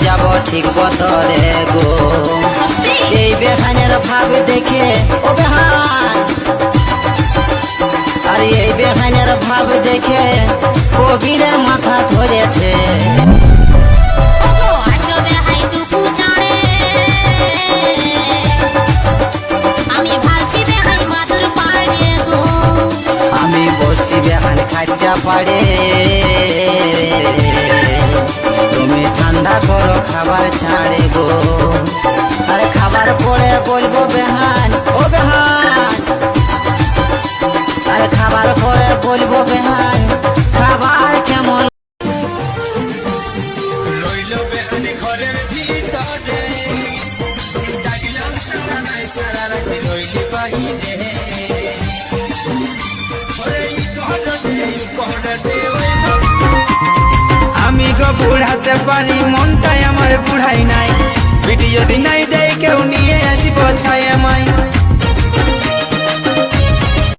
যাব ঠিক বছরে গো। এই বেহানের ভাব দেখে ও বেহান, আর এই বেহানের ভাব দেখে কবিরের মাথা ধরেছে। আমি বসছি বেহান খাইটা পাড়ে, তুমি ঠান্ডা করো খাবার ছাড়ে গো। আরে খাবার পরে বলবো বেহান ও বেহান, আরে খাবার পরে বলবো বেহান খাবার কেমন। রইল বেহান ঘরের ভিতরে, ডাকলাম সারা নাই সারা রাতে রইলি বাহিরে। আমি গো বুড়াতে পারি, মনটাই আমার বুড়াই নাই। বিটি যদি নাই দেয় কেউ নিয়ে আসি পছায় আমায়।